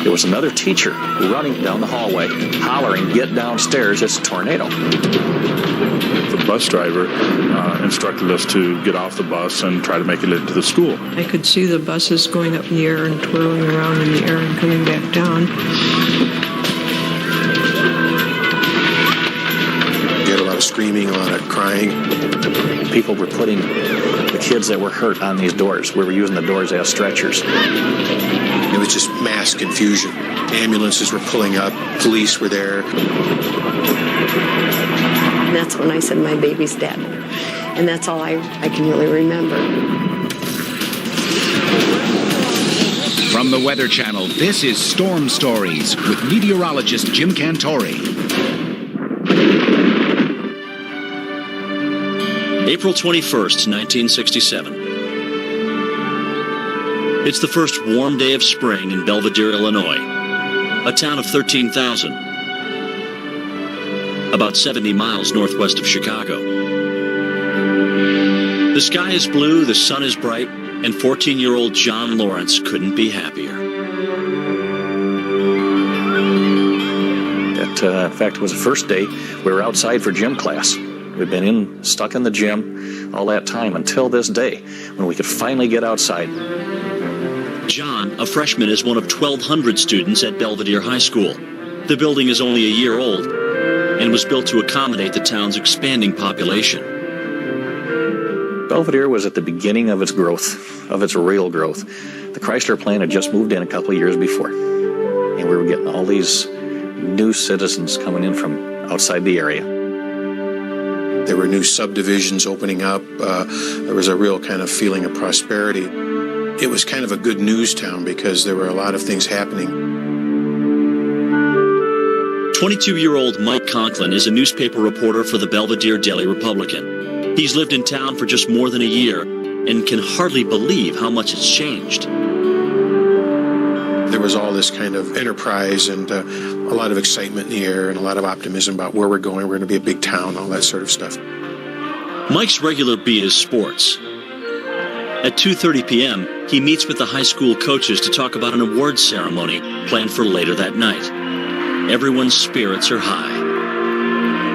There was another teacher running down the hallway, hollering, "Get downstairs, it's a tornado." The bus driver instructed us to get off the bus and try to make it into the school. I could see the buses going up in the air and twirling around in the air and coming back down. Get a lot of screaming, a lot of crying. People were putting the kids that were hurt on these doors. We were using the doors as stretchers. It was just mass confusion. Ambulances were pulling up. Police were there. And that's when I said, my baby's dead. And that's all I can really remember. From the Weather Channel, this is Storm Stories with meteorologist Jim Cantore. April 21st, 1967. It's the first warm day of spring in Belvidere, Illinois, a town of 13,000, about 70 miles northwest of Chicago. The sky is blue, the sun is bright, and 14-year-old John Lawrence couldn't be happier. In fact, it was the first day we were outside for gym class. We'd been stuck in the gym all that time until this day when we could finally get outside. John, a freshman, is one of 1,200 students at Belvidere High School. The building is only a year old and was built to accommodate the town's expanding population. Belvidere was at the beginning of its growth, of its real growth. The Chrysler plant had just moved in a couple of years before, and we were getting all these new citizens coming in from outside the area. There were new subdivisions opening up. There was a real kind of feeling of prosperity. It was kind of a good news town because there were a lot of things happening. 22-year-old Mike Conklin is a newspaper reporter for the Belvidere Daily Republican. He's lived in town for just more than a year and can hardly believe how much it's changed. There was all this kind of enterprise and a lot of excitement in the air and a lot of optimism about where we're going. We're going to be a big town, all that sort of stuff. Mike's regular beat is sports. At 2:30 p.m., he meets with the high school coaches to talk about an awards ceremony planned for later that night. Everyone's spirits are high.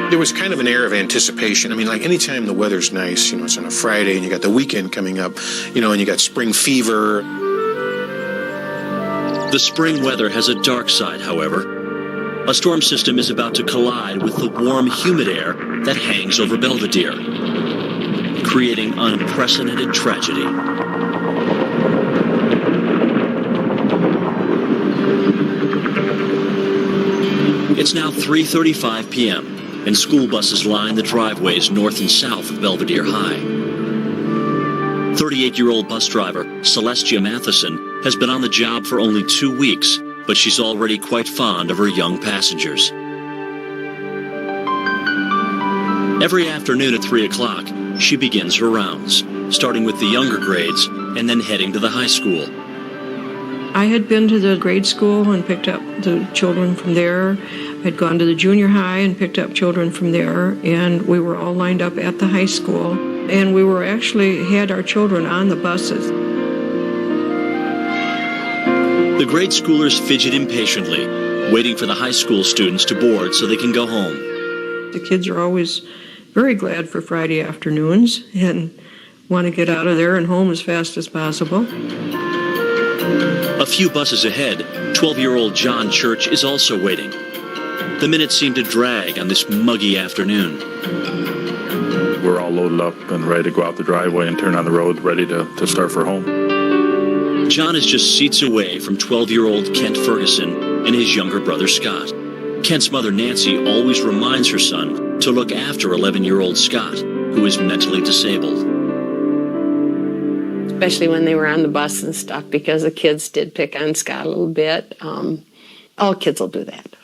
There was kind of an air of anticipation. I mean, like anytime the weather's nice, it's on a Friday and you got the weekend coming up, and you got spring fever. The spring weather has a dark side, however. A storm system is about to collide with the warm, humid air that hangs over Belvidere, creating unprecedented tragedy. It's now 3:35 p.m., and school buses line the driveways north and south of Belvidere High. 38-year-old bus driver Celestia Matheson has been on the job for only 2 weeks, but she's already quite fond of her young passengers. Every afternoon at 3 o'clock, she begins her rounds, starting with the younger grades and then heading to the high school. I had been to the grade school and picked up the children from there. I'd gone to the junior high and picked up children from there, and we were all lined up at the high school. And we were actually had our children on the buses. The grade schoolers fidget impatiently, waiting for the high school students to board so they can go home. The kids are always very glad for Friday afternoons and want to get out of there and home as fast as possible. A few buses ahead, 12-year-old John Church is also waiting. The minutes seem to drag on this muggy afternoon. We're all loaded up and ready to go out the driveway and turn on the road, ready to start for home. John is just seats away from 12-year-old Kent Ferguson and his younger brother Scott. Kent's mother Nancy always reminds her son to look after 11-year-old Scott, who is mentally disabled. Especially when they were on the bus and stuff, because the kids did pick on Scott a little bit. All kids will do that.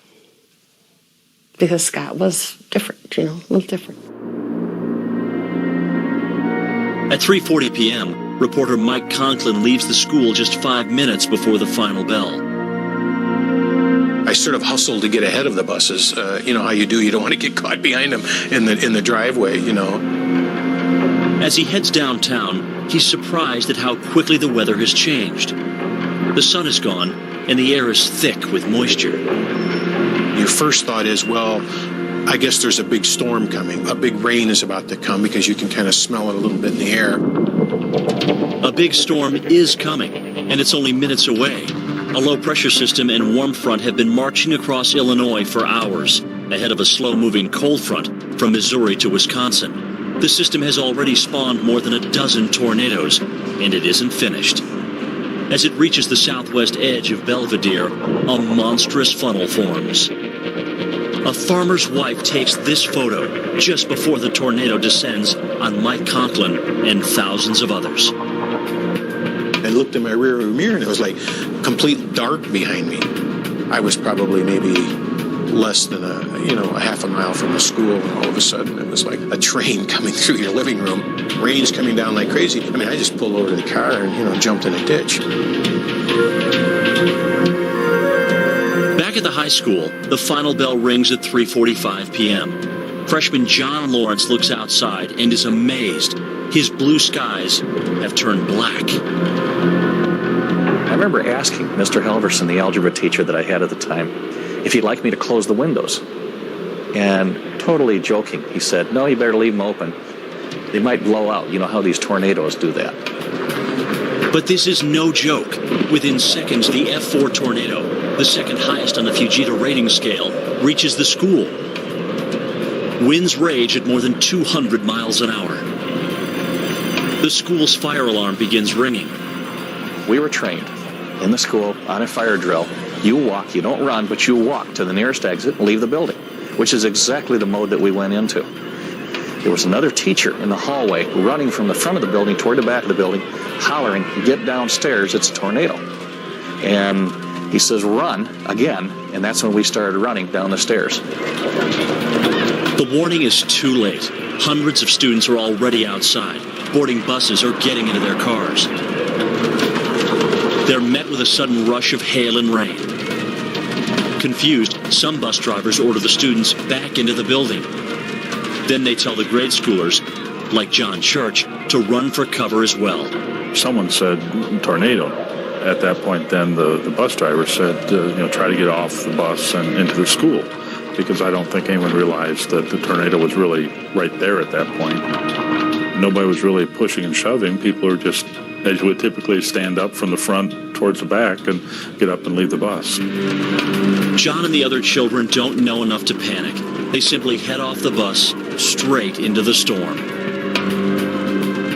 Because Scott was different, a little different. At 3:40 p.m., reporter Mike Conklin leaves the school just 5 minutes before the final bell. I sort of hustled to get ahead of the buses. You know how you do. You don't want to get caught behind them in the driveway, As he heads downtown, he's surprised at how quickly the weather has changed. The sun is gone, and the air is thick with moisture. Your first thought is, well, I guess there's a big storm coming. A big rain is about to come because you can kind of smell it a little bit in the air. A big storm is coming, and it's only minutes away. A low-pressure system and warm front have been marching across Illinois for hours, ahead of a slow-moving cold front from Missouri to Wisconsin. The system has already spawned more than a dozen tornadoes, and it isn't finished. As it reaches the southwest edge of Belvidere, a monstrous funnel forms. A farmer's wife takes this photo just before the tornado descends on Mike Conklin and thousands of others. I looked in my rearview mirror and it was like complete dark behind me. I was probably maybe less than a half a mile from the school, and all of a sudden it was like a train coming through your living room. Rain's coming down like crazy. I mean, I just pulled over to the car and jumped in a ditch. Back at the high school, the final bell rings at 3:45 p.m. Freshman John Lawrence looks outside and is amazed. His blue skies have turned black. I remember asking Mr. Halverson, the algebra teacher that I had at the time, if he'd like me to close the windows. And totally joking, he said, no, you better leave them open. They might blow out. You know how these tornadoes do that. But this is no joke. Within seconds, the F4 tornado, the second highest on the Fujita rating scale, reaches the school. Winds rage at more than 200 miles an hour. The school's fire alarm begins ringing. We were trained in the school on a fire drill. You walk, you don't run, but you walk to the nearest exit and leave the building, which is exactly the mode that we went into. There was another teacher in the hallway running from the front of the building toward the back of the building, hollering, get downstairs, it's a tornado. And he says, run again, and that's when we started running down the stairs. The warning is too late. Hundreds of students are already outside, boarding buses or getting into their cars. They're met with a sudden rush of hail and rain. Confused, some bus drivers order the students back into the building. Then they tell the grade schoolers, like John Church, to run for cover as well. Someone said tornado. At that point, then the bus driver said, try to get off the bus and into the school, because I don't think anyone realized that the tornado was really right there at that point. Nobody was really pushing and shoving. People are just, as you would typically, stand up from the front towards the back and get up and leave the bus. John and the other children don't know enough to panic. They simply head off the bus straight into the storm.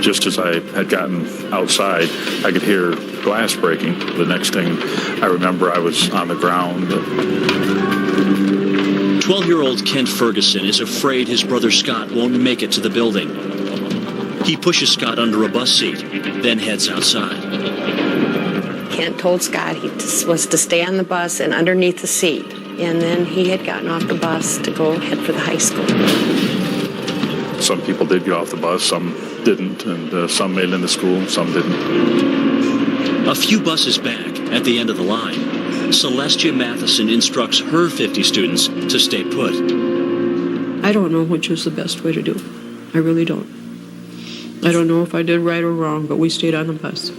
Just as I had gotten outside, I could hear glass breaking. The next thing I remember, I was on the ground. 12-year-old Kent Ferguson is afraid his brother Scott won't make it to the building. He pushes Scott under a bus seat, then heads outside. Kent told Scott he was to stay on the bus and underneath the seat. And then he had gotten off the bus to go head for the high school. Some people did get off the bus, some didn't, and some made it into school, some didn't. A few buses back, at the end of the line, Celestia Matheson instructs her 50 students to stay put. I don't know which was the best way to do. I really don't. I don't know if I did right or wrong, but we stayed on the bus.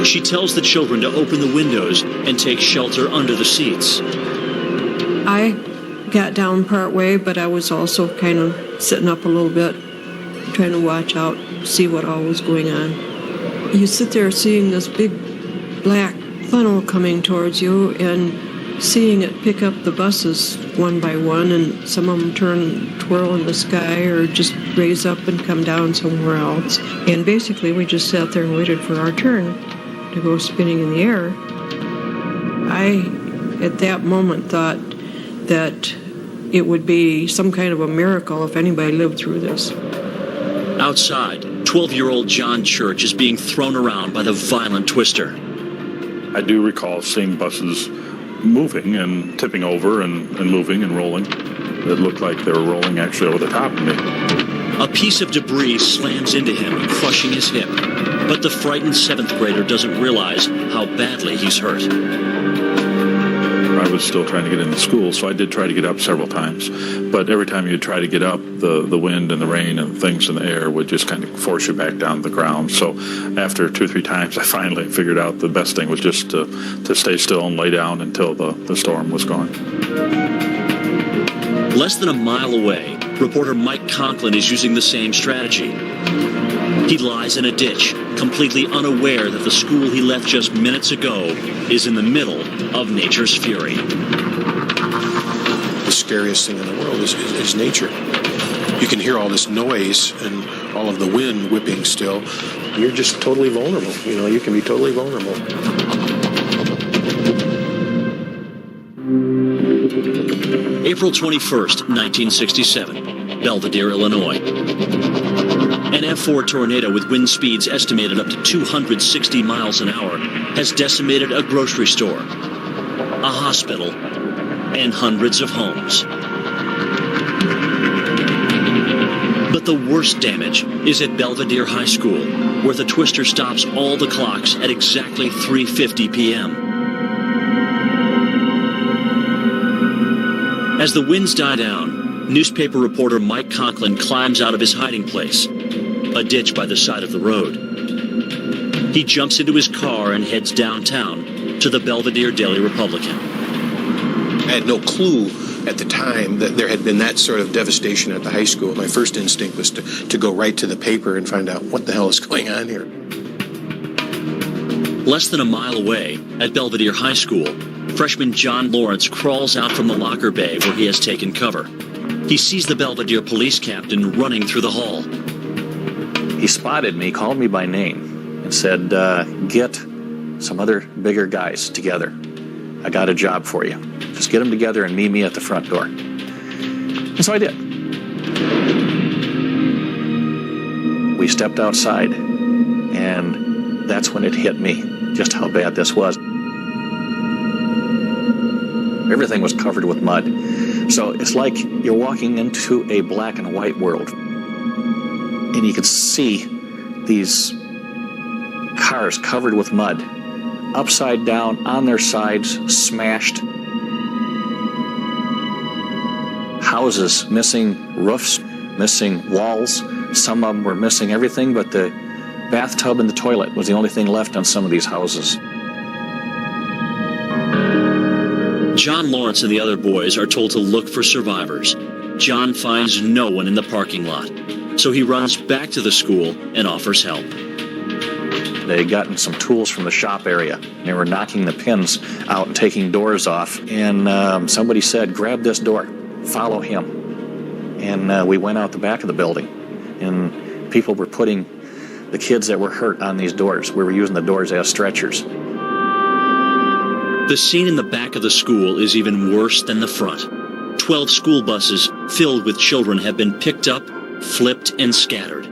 She tells the children to open the windows and take shelter under the seats. I got down part way, but I was also kind of sitting up a little bit, trying to watch out, see what all was going on. You sit there seeing this big black funnel coming towards you and seeing it pick up the buses one by one, and some of them twirl in the sky or just raise up and come down somewhere else. And basically we just sat there and waited for our turn to go spinning in the air. I, at that moment, thought that it would be some kind of a miracle if anybody lived through this. Outside, 12-year-old John Church is being thrown around by the violent twister. I do recall seeing buses moving and tipping over and moving and rolling. It looked like they were rolling actually over the top of me. A piece of debris slams into him, crushing his hip. But the frightened 7th grader doesn't realize how badly he's hurt. I was still trying to get into school, so I did try to get up several times. But every time you try to get up, the wind and the rain and things in the air would just kind of force you back down to the ground. So after 2 or 3 times, I finally figured out the best thing was just to stay still and lay down until the storm was gone. Less than a mile away, reporter Mike Conklin is using the same strategy. He lies in a ditch, completely unaware that the school he left just minutes ago is in the middle of nature's fury. The scariest thing in the world is nature. You can hear all this noise and all of the wind whipping still. You're just totally vulnerable. You can be totally vulnerable. April 21st, 1967, Belvidere, Illinois. An F4 tornado with wind speeds estimated up to 260 miles an hour has decimated a grocery store, a hospital, and hundreds of homes. But the worst damage is at Belvidere High School, where the twister stops all the clocks at exactly 3:50 p.m. As the winds die down, newspaper reporter Mike Conklin climbs out of his hiding place, a ditch by the side of the road. He jumps into his car and heads downtown to the Belvidere Daily Republican. I had no clue at the time that there had been that sort of devastation at the high school. My first instinct was to go right to the paper and find out what the hell is going on here. Less than a mile away, at Belvidere High School, freshman John Lawrence crawls out from the locker bay where he has taken cover. He sees the Belvidere police captain running through the hall. He spotted me, called me by name, and said, get some other bigger guys together. I got a job for you. Just get them together and meet me at the front door. And so I did. We stepped outside, and that's when it hit me, just how bad this was. Everything was covered with mud. So it's like you're walking into a black and white world. And you could see these cars covered with mud, upside down, on their sides, smashed. Houses missing roofs, missing walls. Some of them were missing everything, but the bathtub and the toilet was the only thing left on some of these houses. John Lawrence and the other boys are told to look for survivors. John finds no one in the parking lot, so he runs back to the school and offers help. They had gotten some tools from the shop area. They were knocking the pins out and taking doors off, and somebody said, grab this door, follow him. And we went out the back of the building, and people were putting the kids that were hurt on these doors. We were using the doors as stretchers. The scene in the back of the school is even worse than the front. 12 school buses filled with children have been picked up, flipped, and scattered.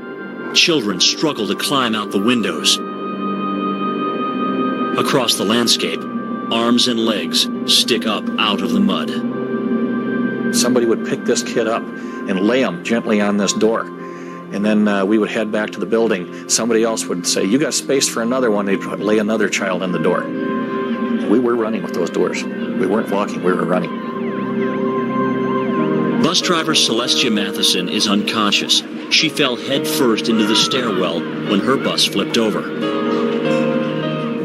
Children struggle to climb out the windows. Across the landscape, arms and legs stick up out of the mud. Somebody would pick this kid up and lay him gently on this door. And then we would head back to the building. Somebody else would say, you got space for another one. They'd lay another child on the door. We were running with those doors. We weren't walking, we were running. Bus driver Celestia Matheson is unconscious. She fell head first into the stairwell when her bus flipped over.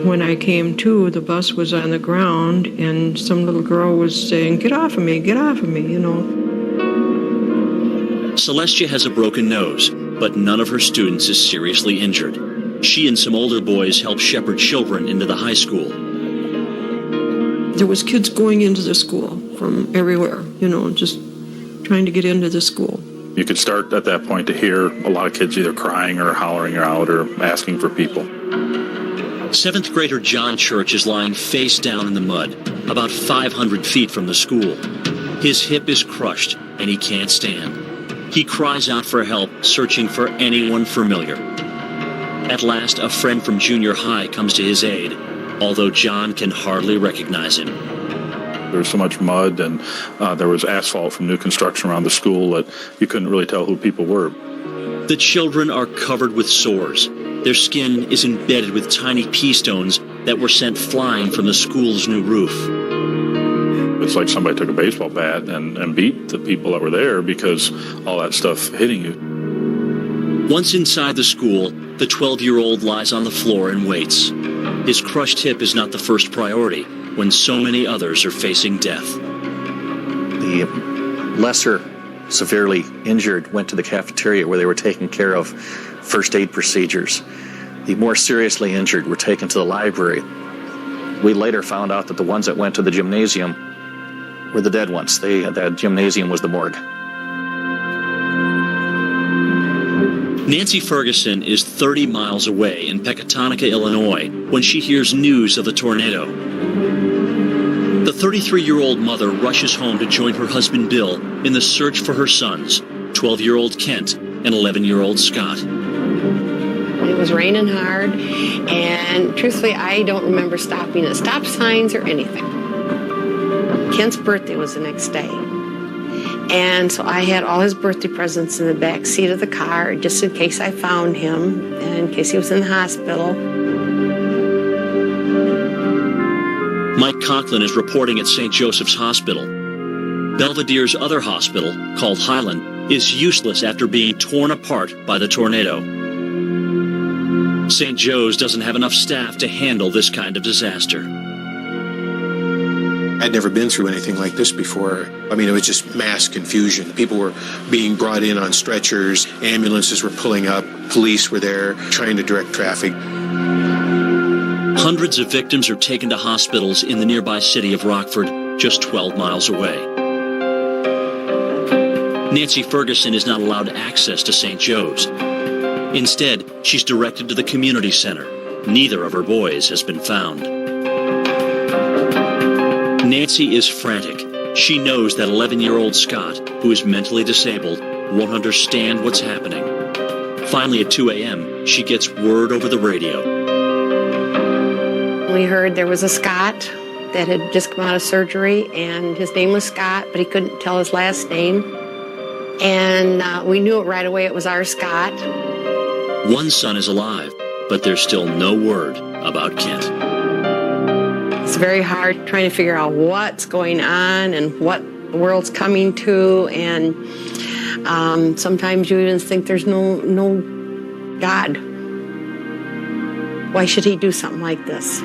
When I came to, the bus was on the ground, and some little girl was saying, get off of me, you know. Celestia has a broken nose, but none of her students is seriously injured. She and some older boys help shepherd children into the high school. There was kids going into the school from everywhere, just trying to get into the school. You could start at that point to hear a lot of kids either crying or hollering out or asking for people. 7th grader John Church is lying face down in the mud, about 500 feet from the school. His hip is crushed and he can't stand. He cries out for help, searching for anyone familiar. At last, a friend from junior high comes to his aid, although John can hardly recognize him. There was so much mud, and there was asphalt from new construction around the school that you couldn't really tell who people were. The children are covered with sores. Their skin is embedded with tiny pea stones that were sent flying from the school's new roof. it's like somebody took a baseball bat and beat the people that were there because all that stuff hitting you. Once inside the school, the 12-year-old lies on the floor and waits. His crushed hip is not the first priority when so many others are facing death. The lesser severely injured went to the cafeteria where they were taking care of first aid procedures. The more seriously injured were taken to the library. We later found out that the ones that went to the gymnasium were the dead ones. That gymnasium was the morgue. Nancy Ferguson is 30 miles away in Pecatonica, Illinois, when she hears news of the tornado. The 33-year-old mother rushes home to join her husband Bill in the search for her sons, 12-year-old Kent and 11-year-old Scott. It was raining hard, and truthfully, I don't remember stopping at stop signs or anything. Kent's birthday was the next day. And so I had all his birthday presents in the back seat of the car, just in case I found him, and in case he was in the hospital. Mike Conklin is reporting at St. Joseph's Hospital. Belvidere's other hospital, called Highland, is useless after being torn apart by the tornado. St. Joe's doesn't have enough staff to handle this kind of disaster. I'd never been through anything like this before. I mean, it was just mass confusion. People were being brought in on stretchers, ambulances were pulling up, police were there trying to direct traffic. Hundreds of victims are taken to hospitals in the nearby city of Rockford, just 12 miles away. Nancy Ferguson is not allowed access to St. Joe's. Instead, she's directed to the community center. Neither of her boys has been found. Nancy is frantic. She knows that 11-year-old Scott, who is mentally disabled, won't understand what's happening. Finally, at 2 a.m., she gets word over the radio. We heard there was a Scott that had just come out of surgery, and his name was Scott, but he couldn't tell his last name. And we knew it right away it was our Scott. One son is alive, but there's still no word about Kent. It's very hard trying to figure out what's going on and what the world's coming to, and sometimes you even think there's no God. Why should he do something like this?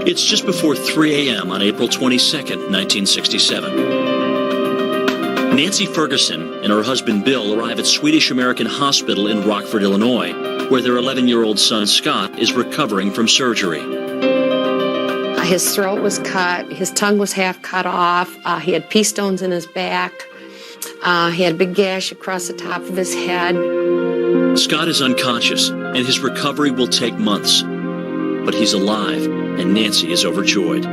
It's just before 3 a.m. on April 22nd, 1967. Nancy Ferguson and her husband Bill arrive at Swedish American Hospital in Rockford, Illinois, where their 11-year-old son Scott is recovering from surgery. His throat was cut, his tongue was half cut off, he had pea stones in his back, he had a big gash across the top of his head. Scott is unconscious, and his recovery will take months. But he's alive, and Nancy is overjoyed.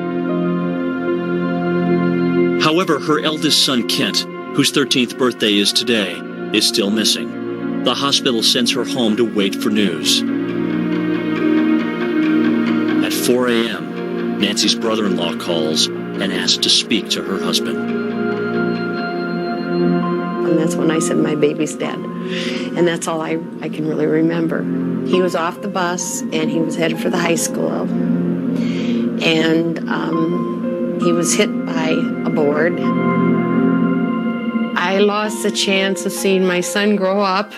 However, her eldest son Kent, whose 13th birthday is today, is still missing. The hospital sends her home to wait for news. At 4 a.m., Nancy's brother-in-law calls and asks to speak to her husband. And that's when I said, my baby's dead. And that's all I can really remember. He was off the bus, and he was headed for the high school. And he was hit by a board. I lost the chance of seeing my son grow up,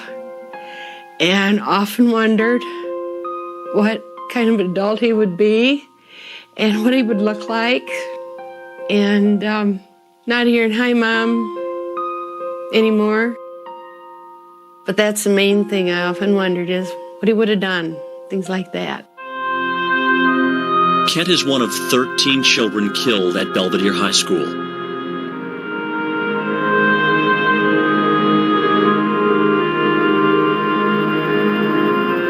and often wondered what kind of adult he would be and what he would look like. And not hearing, "Hi, Mom," anymore. But that's the main thing I often wondered, is what he would have done, things like that. Kent is one of 13 children killed at Belvidere High School.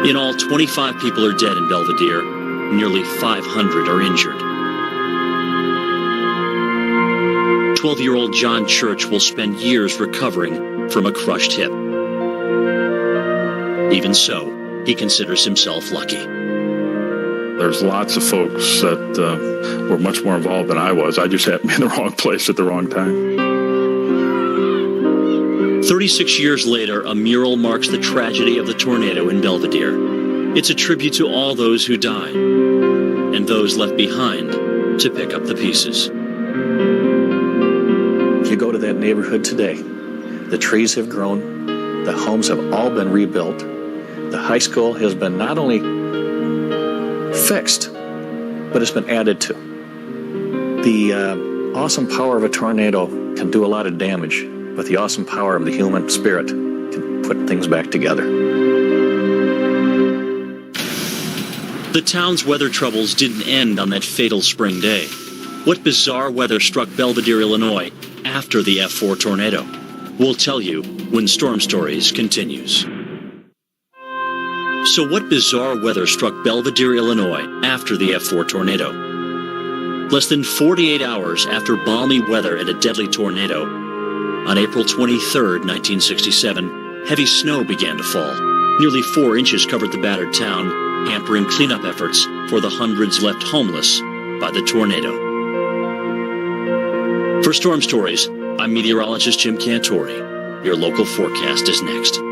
In all, 25 people are dead in Belvidere. Nearly 500 are injured. 12-year-old John Church will spend years recovering from a crushed hip. Even so, he considers himself lucky. There's lots of folks that were much more involved than I was. I just happened to be in the wrong place at the wrong time. 36 years later, a mural marks the tragedy of the tornado in Belvidere. It's a tribute to all those who died. and those left behind to pick up the pieces. If you go to that neighborhood today, the trees have grown, the homes have all been rebuilt, the high school has been not only fixed, but it's been added to. The awesome power of a tornado can do a lot of damage, but the awesome power of the human spirit can put things back together. The town's weather troubles didn't end on that fatal spring day. What bizarre weather struck Belvidere, Illinois after the F4 tornado? We'll tell you when Storm Stories continues. So what bizarre weather struck Belvidere, Illinois after the F4 tornado? Less than 48 hours after balmy weather and a deadly tornado, on April 23, 1967, heavy snow began to fall. Nearly 4 inches covered the battered town, hampering cleanup efforts for the hundreds left homeless by the tornado. For Storm Stories, I'm meteorologist Jim Cantore. Your local forecast is next.